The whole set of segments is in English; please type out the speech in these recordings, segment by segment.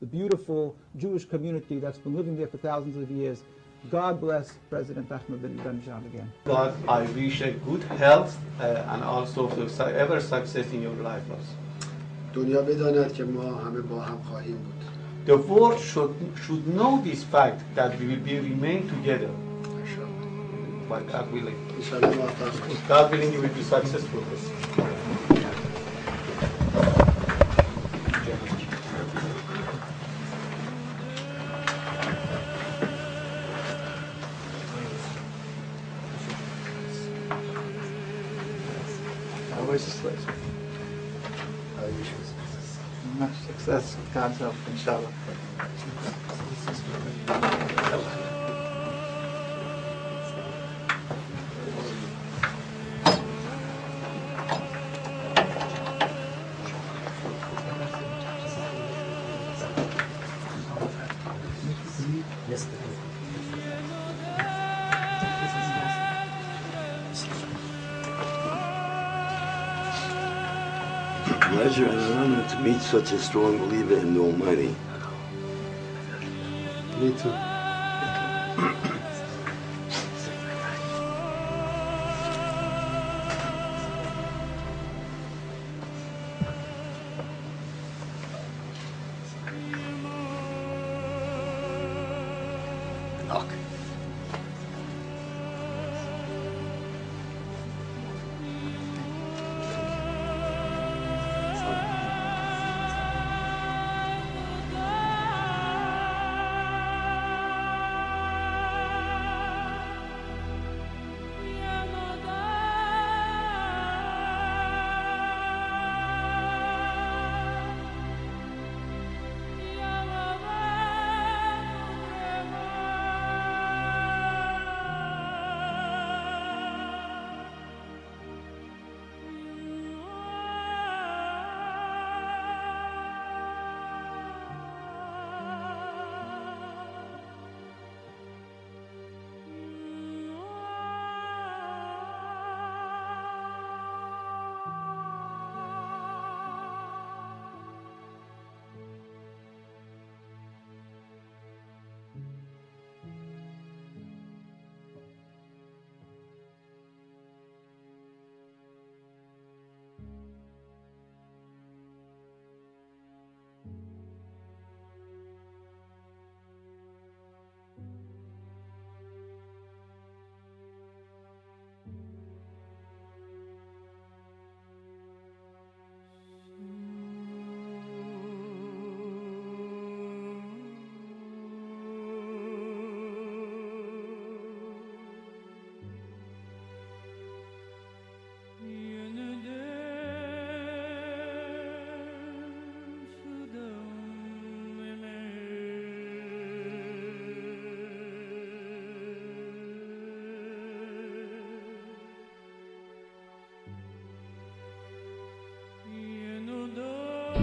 the beautiful Jewish community that's been living there for thousands of years. God bless President Ahmadinejad again. God, I wish a good health and also ever success in your life. دنیا بداند که ما همه با هم خواهیم بود. The world should know this fact that we will remain together. By God willing. God willing, you will be successful. Always a slave. I wish you success. Much success with God's help, inshallah. Pleasure and honor to meet such a strong believer in the Almighty. Me too. Knock.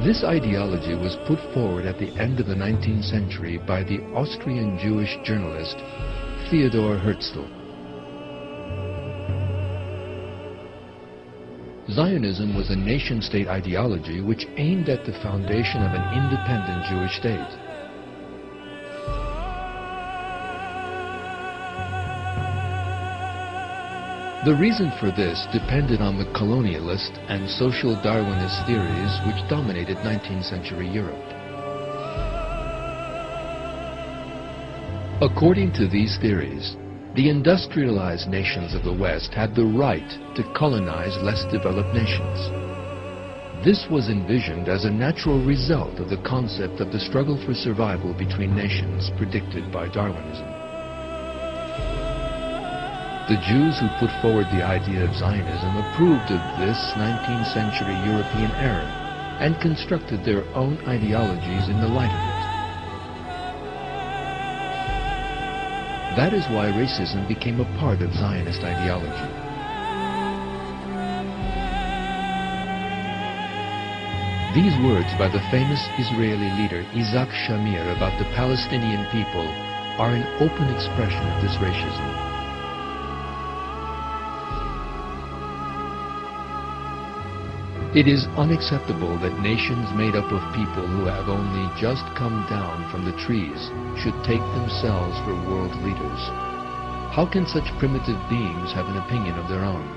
This ideology was put forward at the end of the 19th century by the Austrian Jewish journalist Theodor Herzl. Zionism was a nation-state ideology which aimed at the foundation of an independent Jewish state. The reason for this depended on the colonialist and social Darwinist theories which dominated 19th century Europe. According to these theories, the industrialized nations of the West had the right to colonize less developed nations. This was envisioned as a natural result of the concept of the struggle for survival between nations predicted by Darwinism. The Jews who put forward the idea of Zionism approved of this 19th century European error and constructed their own ideologies in the light of it. That is why racism became a part of Zionist ideology. These words by the famous Israeli leader Isaac Shamir about the Palestinian people are an open expression of this racism. It is unacceptable that nations made up of people who have only just come down from the trees should take themselves for world leaders. How can such primitive beings have an opinion of their own?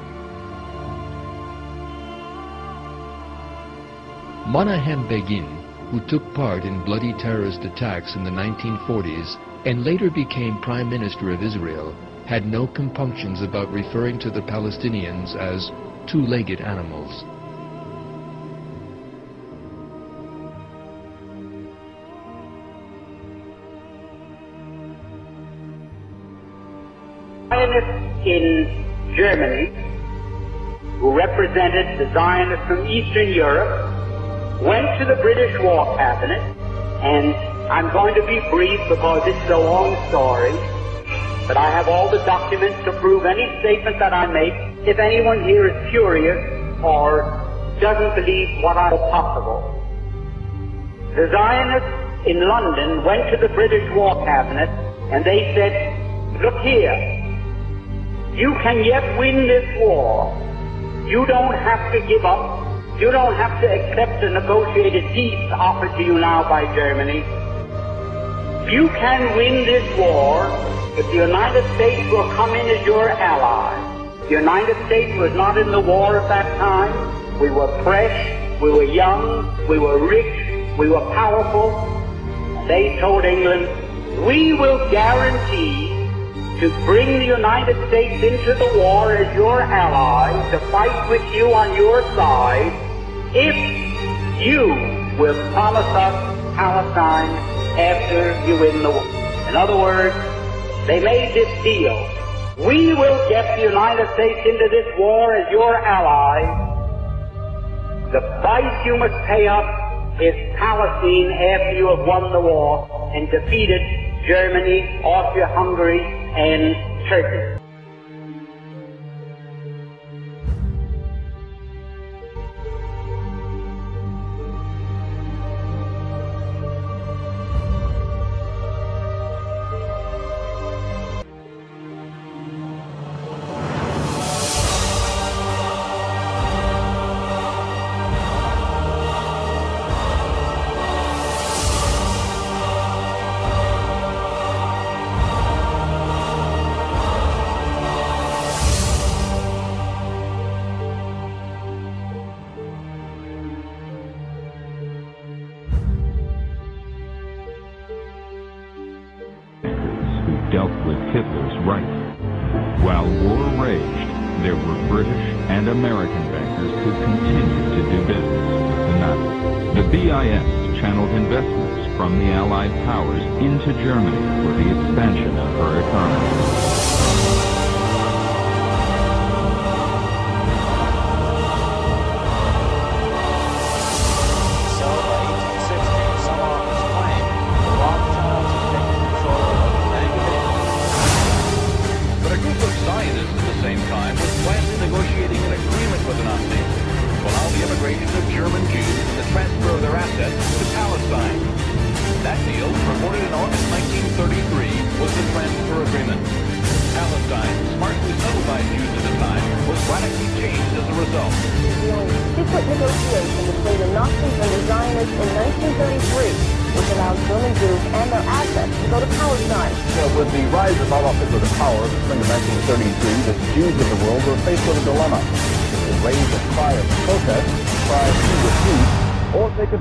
Menahem Begin, who took part in bloody terrorist attacks in the 1940s and later became Prime Minister of Israel, had no compunctions about referring to the Palestinians as two-legged animals. Zionists in Germany, who represented the Zionists from Eastern Europe, went to the British War Cabinet, and I'm going to be brief because it's a long story, but I have all the documents to prove any statement that I make if anyone here is curious or doesn't believe what I know possible. The Zionists in London went to the British War Cabinet and they said, look here, you can yet win this war. You don't have to give up. You don't have to accept the negotiated peace offered to you now by Germany. You can win this war if the United States will come in as your ally. The United States was not in the war at that time. We were fresh, we were young, we were rich, we were powerful. They told England, we will guarantee to bring the United States into the war as your ally, to fight with you on your side, if you will promise us Palestine after you win the war. In other words, they made this deal. We will get the United States into this war as your ally. The price you must pay us is Palestine after you have won the war and defeated Germany, Austria-Hungary, and Turkey. dealt with Hitler's right. While war raged, there were British and American bankers who continued to do business with the Nazis. The BIS channeled investments from the Allied powers into Germany for the expansion of her economy.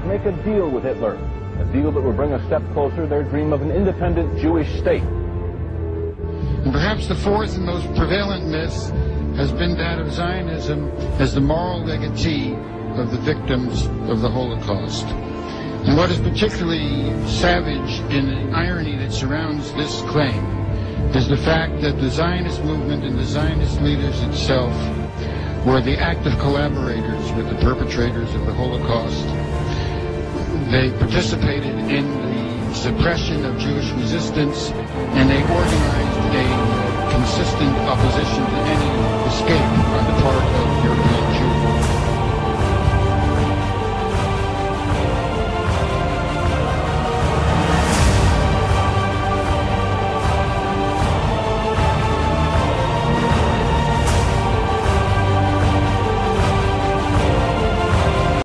Make a deal with Hitler, a deal that would bring a step closer their dream of an independent Jewish state. And perhaps the fourth and most prevalent myth has been that of Zionism as the moral legatee of the victims of the Holocaust. And what is particularly savage in the irony that surrounds this claim is the fact that the Zionist movement and the Zionist leaders itself were the active collaborators with the perpetrators of the Holocaust. They participated in the suppression of Jewish resistance, and they organized a consistent opposition to any escape on the part of European